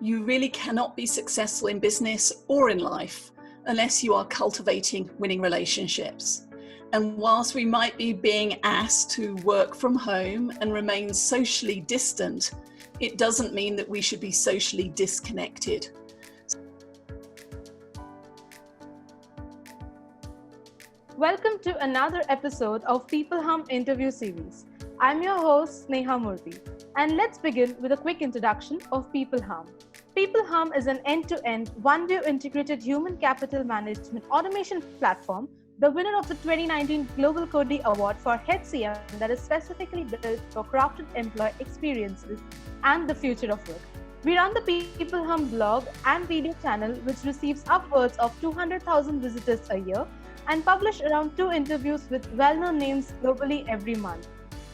You really cannot be successful in business or in life unless you are cultivating winning relationships. And whilst we might be being asked to work from home and remain socially distant, it doesn't mean that we should be socially disconnected. Welcome to another episode of peopleHum interview series. I'm your host, Sneha Murthy. And let's begin with a quick introduction of peopleHum. peopleHum is an end-to-end, one-view integrated human capital management automation platform, the winner of the 2019 Global Cody Award for HCM that is specifically built for crafted employee experiences and the future of work. We run the peopleHum blog and video channel, which receives upwards of 200,000 visitors a year, and publish around 2 interviews with well-known names globally every month.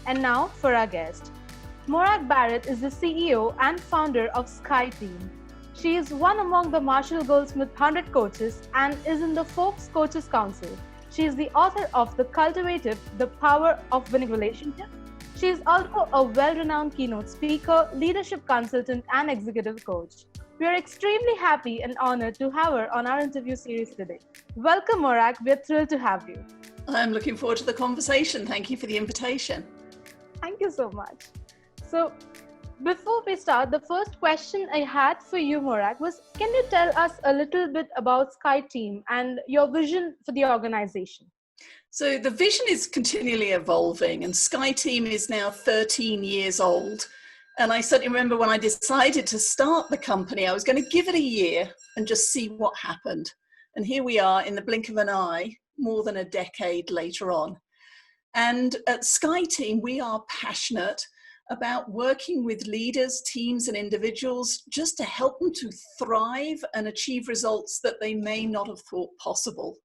And now for our guest. Morag Barret is the CEO and founder of Skyteam. She is one among the Marshall Goldsmith 100 coaches and is in the Forbes Coaches Council. She is the author of The Cultivative, The Power of Winning Relationships. She is also a well-renowned keynote speaker, leadership consultant, and executive coach. We are extremely happy and honored to have her on our interview series today. Welcome, Morag. We're thrilled to have you. I'm looking forward to the conversation. Thank you for the invitation. Thank you so much. So, before we start, the first question I had for you, Morag, was can you tell us a little bit about Skyteam and your vision for the organization? So the vision is continually evolving, and Skyteam is now 13 years old. And I certainly remember when I decided to start the company, I was going to give it a year and just see what happened. And here we are in the blink of an eye, more than a decade later on. And at Skyteam, we are passionate about working with leaders, teams, and individuals just to help them to thrive and achieve results that they may not have thought possible.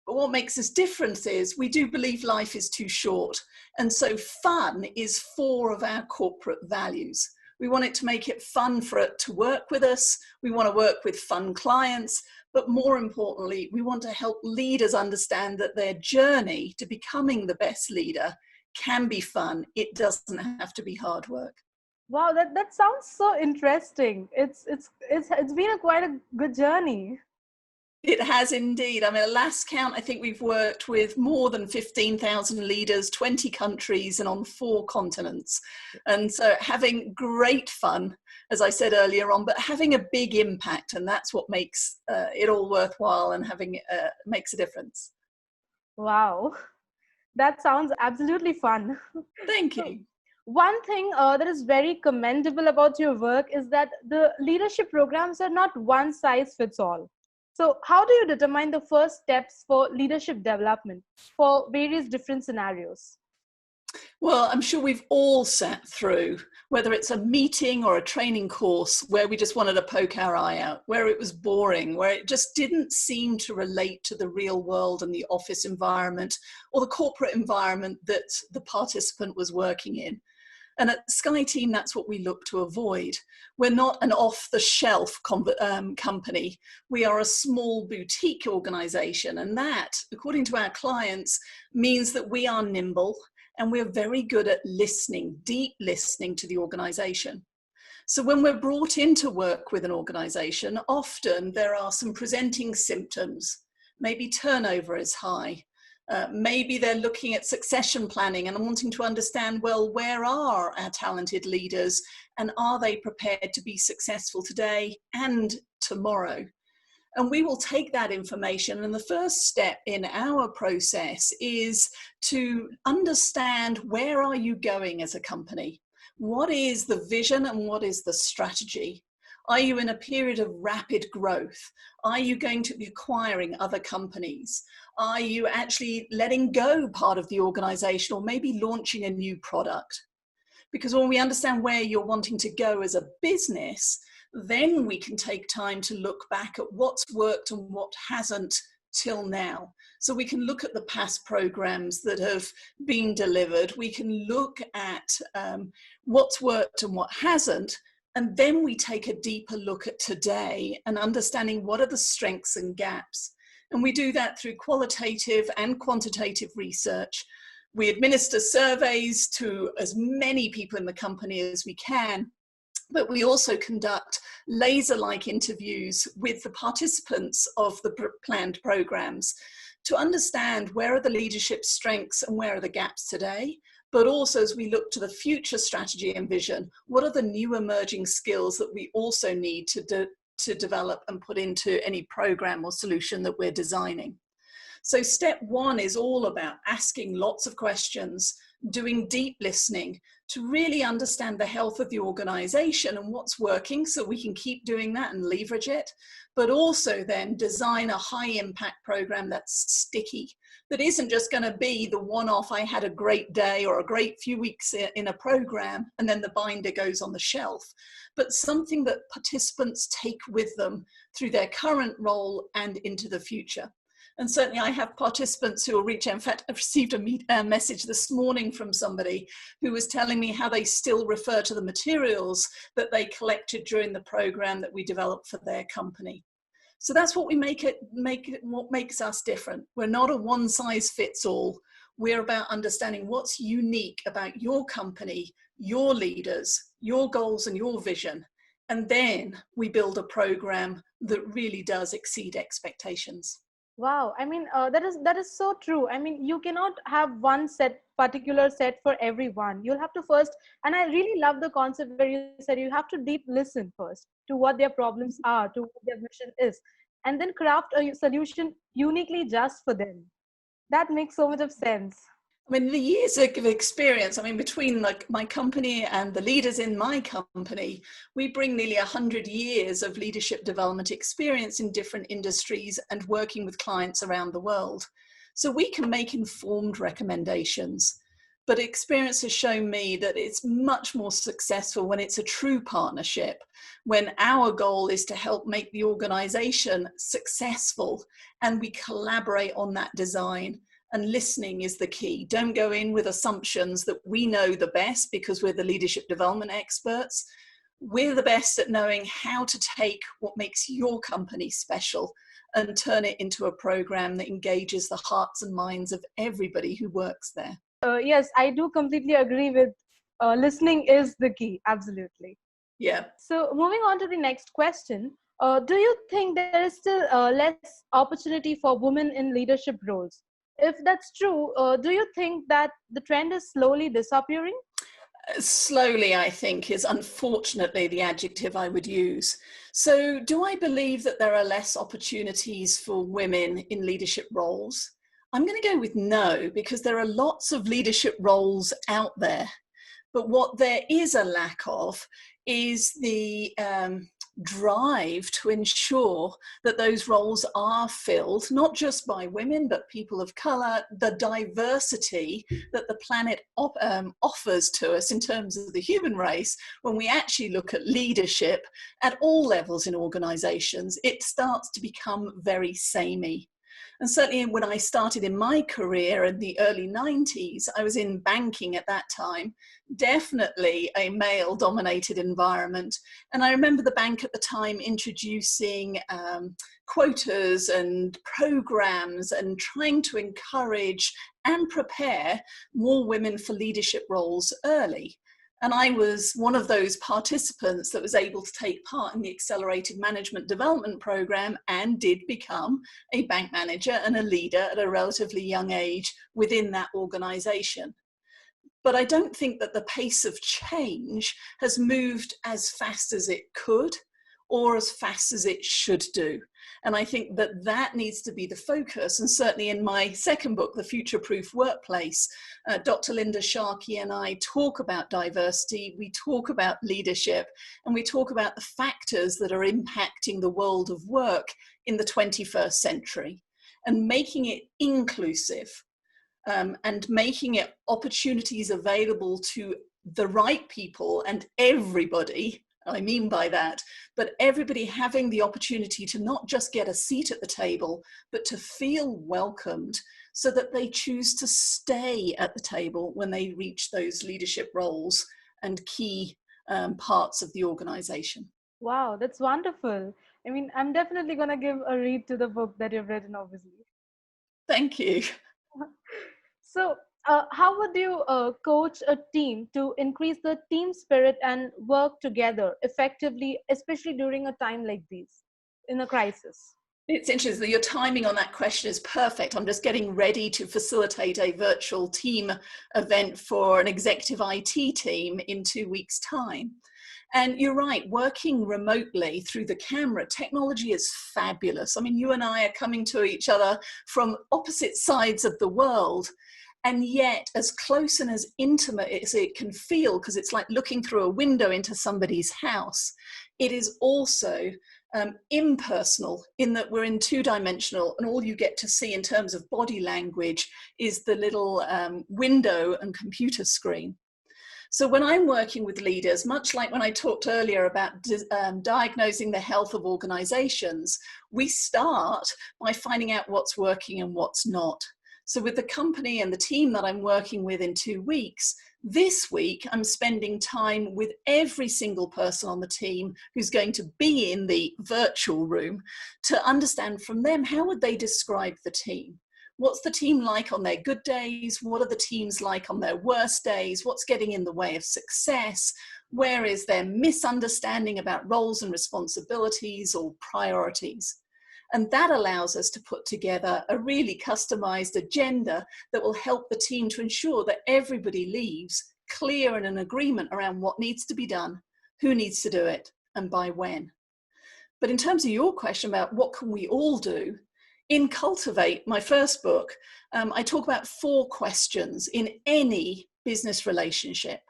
But what makes us different is we do believe life is too short. And so fun is 4 of our corporate values. We want it to make it fun for it to work with us. We want to work with fun clients. But more importantly, we want to help leaders understand that their journey to becoming the best leader can be fun. It doesn't have to be hard work. Wow, that sounds so interesting. It's been quite a good journey. It has indeed. I mean, at last count, I think we've worked with more than 15,000 leaders, 20 countries, and on 4 continents. And so having great fun, as I said earlier on, but having a big impact, and that's what makes it all worthwhile and having makes a difference. Wow, that sounds absolutely fun. Thank you. One thing that is very commendable about your work is that the leadership programs are not one size fits all. So how do you determine the first steps for leadership development for various different scenarios? Well, I'm sure we've all sat through, whether it's a meeting or a training course where we just wanted to poke our eye out, where it was boring, where it just didn't seem to relate to the real world and the office environment or the corporate environment that the participant was working in. And at Skyteam, that's what we look to avoid. We're not an off-the-shelf company. We are a small boutique organization. And that, according to our clients, means that we are nimble and we're very good at listening, deep listening to the organization. So when we're brought in to work with an organization, often there are some presenting symptoms. Maybe turnover is high. Maybe they're looking at succession planning and wanting to understand, well, where are our talented leaders and are they prepared to be successful today and tomorrow? And we will take that information, and the first step in our process is to understand where are you going as a company? What is the vision and what is the strategy? Are you in a period of rapid growth? Are you going to be acquiring other companies? Are you actually letting go part of the organization or maybe launching a new product? Because when we understand where you're wanting to go as a business, then we can take time to look back at what's worked and what hasn't till now. So we can look at the past programs that have been delivered. We can look at what's worked and what hasn't. And then we take a deeper look at today and understanding what are the strengths and gaps. And we do that through qualitative and quantitative research. We administer surveys to as many people in the company as we can. But we also conduct laser-like interviews with the participants of the planned programs to understand where are the leadership strengths and where are the gaps today. But also, as we look to the future strategy and vision, what are the new emerging skills that we also need to develop and put into any program or solution that we're designing? So step one is all about asking lots of questions, doing deep listening to really understand the health of the organization and what's working so we can keep doing that and leverage it, but also then design a high impact program that's sticky, that isn't just going to be the one-off, I had a great day or a great few weeks in a program and then the binder goes on the shelf, but something that participants take with them through their current role and into the future. And certainly I have participants who will reach out. In fact, I've received a message this morning from somebody who was telling me how they still refer to the materials that they collected during the program that we developed for their company. So that's what what makes us different. We're not a one size fits all. We're about understanding what's unique about your company, your leaders, your goals and your vision. And then we build a program that really does exceed expectations. Wow, I mean, that is so true. I mean, you cannot have one particular set for everyone. You'll have to first, and I really love the concept where you said you have to deep listen first to what their problems are, to what their mission is, and then craft a solution uniquely just for them. That makes so much of sense. I mean, the years of experience, I mean, between like my company and the leaders in my company, we bring nearly 100 years of leadership development experience in different industries and working with clients around the world. So we can make informed recommendations. But experience has shown me that it's much more successful when it's a true partnership, when our goal is to help make the organization successful and we collaborate on that design. And listening is the key. Don't go in with assumptions that we know the best because we're the leadership development experts. We're the best at knowing how to take what makes your company special and turn it into a program that engages the hearts and minds of everybody who works there. Yes, I do completely agree with listening is the key. Absolutely. Yeah. So moving on to the next question, do you think there is still less opportunity for women in leadership roles? If that's true, do you think that the trend is slowly disappearing? Slowly, I think, is unfortunately the adjective I would use. So do I believe that there are less opportunities for women in leadership roles? I'm going to go with no, because there are lots of leadership roles out there. But what there is a lack of is the drive to ensure that those roles are filled, not just by women, but people of color, the diversity that the planet offers to us in terms of the human race. When we actually look at leadership at all levels in organizations, it starts to become very samey. And certainly when I started in my career in the early 90s, I was in banking at that time, definitely a male dominated environment. And I remember the bank at the time introducing quotas and programs and trying to encourage and prepare more women for leadership roles early. And I was one of those participants that was able to take part in the Accelerated Management Development Program and did become a bank manager and a leader at a relatively young age within that organization. But I don't think that the pace of change has moved as fast as it could or as fast as it should do. And I think that that needs to be the focus. And certainly in my second book, The Future-Proof Workplace, Dr. Linda Sharkey and I talk about diversity, we talk about leadership, and we talk about the factors that are impacting the world of work in the 21st century and making it inclusive. And making it opportunities available to the right people and everybody, I mean by that, but everybody having the opportunity to not just get a seat at the table, but to feel welcomed so that they choose to stay at the table when they reach those leadership roles and key parts of the organization. Wow, that's wonderful. I mean, I'm definitely going to give a read to the book that you've written, obviously. Thank you. So How would you coach a team to increase the team spirit and work together effectively, especially during a time like this, in a crisis? It's interesting. Your timing on that question is perfect. I'm just getting ready to facilitate a virtual team event for an executive IT team in 2 weeks' time. And you're right, working remotely through the camera, technology is fabulous. I mean, you and I are coming to each other from opposite sides of the world. And yet, as close and as intimate as it can feel, because it's like looking through a window into somebody's house, it is also impersonal in that we're in two-dimensional, and all you get to see in terms of body language is the little window and computer screen. So when I'm working with leaders, much like when I talked earlier about diagnosing the health of organizations, we start by finding out what's working and what's not. So with the company and the team that I'm working with in 2 weeks, this week I'm spending time with every single person on the team who's going to be in the virtual room to understand from them, how would they describe the team? What's the team like on their good days? What are the teams like on their worst days? What's getting in the way of success? Where is their misunderstanding about roles and responsibilities or priorities? And that allows us to put together a really customized agenda that will help the team to ensure that everybody leaves clear and in agreement around what needs to be done, who needs to do it, and by when. But in terms of your question about what can we all do, in Cultivate, my first book, I talk about 4 questions in any business relationship.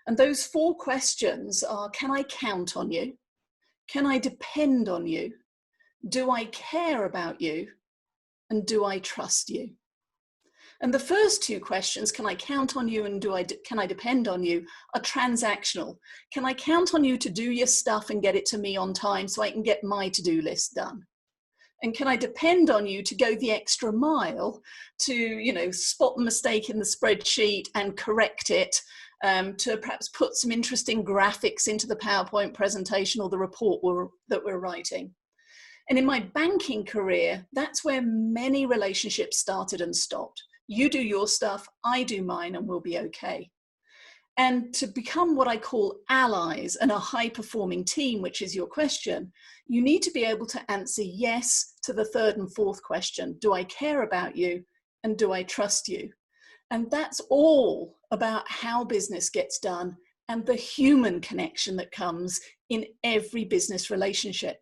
And those 4 questions are, can I count on you? Can I depend on you? Do I care about you? And do I trust you? And the first 2 questions, can I count on you and can I depend on you, are transactional. Can I count on you to do your stuff and get it to me on time so I can get my to-do list done? And can I depend on you to go the extra mile to, spot the mistake in the spreadsheet and correct it, to perhaps put some interesting graphics into the PowerPoint presentation or the report that we're writing? And in my banking career, that's where many relationships started and stopped. You do your stuff, I do mine, and we'll be okay. And to become what I call allies and a high-performing team, which is your question, you need to be able to answer yes to the 3rd and 4th question. Do I care about you? And do I trust you? And that's all about how business gets done and the human connection that comes in every business relationship.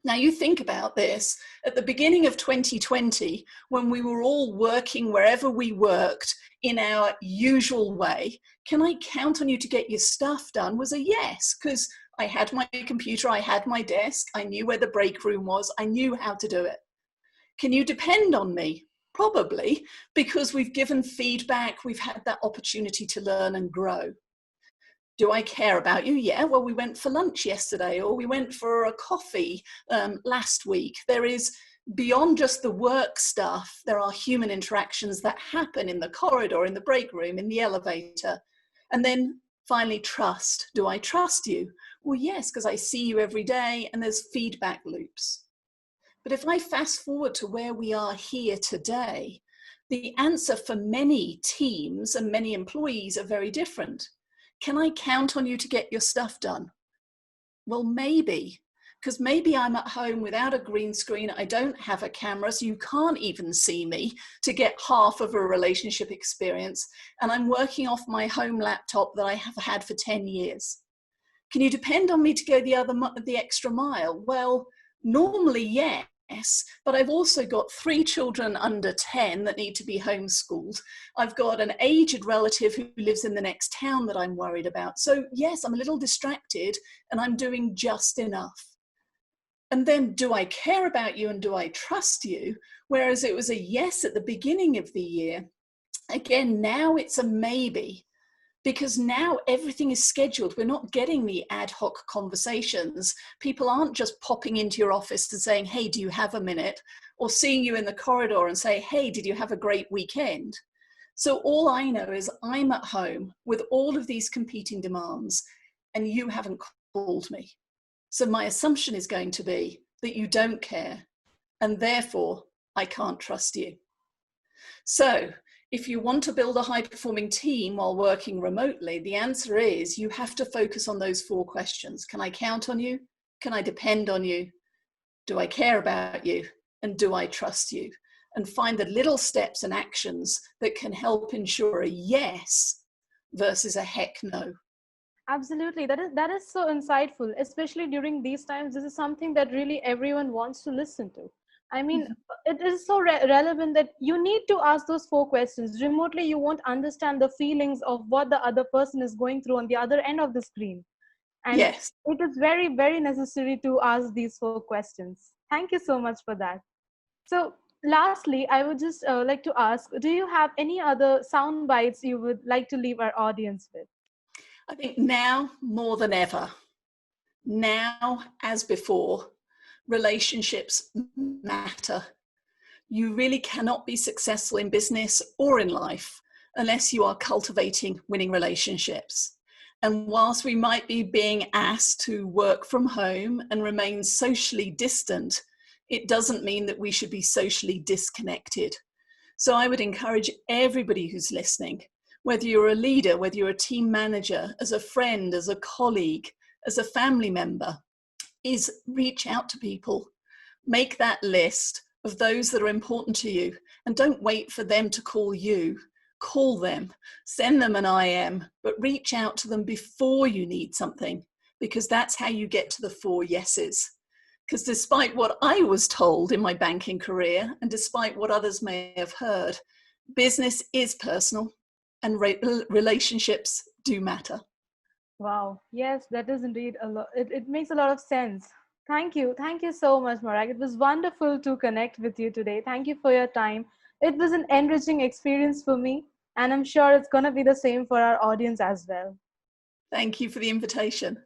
Now you think about this, at the beginning of 2020, when we were all working wherever we worked in our usual way, can I count on you to get your stuff done was a yes, because I had my computer, I had my desk, I knew where the break room was, I knew how to do it. Can you depend on me? Probably, because we've given feedback, we've had that opportunity to learn and grow. Do I care about you? Yeah, well, we went for lunch yesterday, or we went for a coffee last week. There is, beyond just the work stuff, there are human interactions that happen in the corridor, in the break room, in the elevator. And then finally, trust. Do I trust you? Well, yes, because I see you every day and there's feedback loops. But if I fast forward to where we are here today, the answer for many teams and many employees are very different. Can I count on you to get your stuff done? Well, maybe, because maybe I'm at home without a green screen. I don't have a camera, so you can't even see me to get half of a relationship experience. And I'm working off my home laptop that I have had for 10 years. Can you depend on me to go the extra mile? Well, normally, yes. But I've also got 3 children under 10 that need to be homeschooled. I've got an aged relative who lives in the next town that I'm worried about. So yes, I'm a little distracted and I'm doing just enough. And then, do I care about you and do I trust you? Whereas it was a yes at the beginning of the year, again, now it's a maybe. Because now everything is scheduled. We're not getting the ad hoc conversations. People aren't just popping into your office and saying, hey, do you have a minute? Or seeing you in the corridor and say, hey, did you have a great weekend? So all I know is I'm at home with all of these competing demands and you haven't called me. So my assumption is going to be that you don't care and therefore I can't trust you. So If you want to build a high-performing team while working remotely, the answer is you have to focus on those 4 questions. Can I count on you? Can I depend on you? Do I care about you? And do I trust you? And find the little steps and actions that can help ensure a yes versus a heck no. Absolutely. That is so insightful, especially during these times. This is something that really everyone wants to listen to. I mean, it is so relevant that you need to ask those 4 questions. Remotely, you won't understand the feelings of what the other person is going through on the other end of the screen. And Yes. it is very, very necessary to ask these 4 questions. Thank you so much for that. So, lastly, I would just like to ask, do you have any other sound bites you would like to leave our audience with? I think now more than ever, now as before, relationships matter. You really cannot be successful in business or in life unless you are cultivating winning relationships. And whilst we might be being asked to work from home and remain socially distant, it doesn't mean that we should be socially disconnected. So I would encourage everybody who's listening, whether you're a leader, whether you're a team manager, as a friend, as a colleague, as a family member, is reach out to people. Make that list of those that are important to you, and don't wait for them to call you. Call them, send them an IM, but reach out to them before you need something, because that's how you get to the 4 yeses. Because despite what I was told in my banking career, and despite what others may have heard, business is personal and relationships do matter. Wow. Yes, that is indeed a lot. It makes a lot of sense. Thank you. Thank you so much, Morag. It was wonderful to connect with you today. Thank you for your time. It was an enriching experience for me, and I'm sure it's going to be the same for our audience as well. Thank you for the invitation.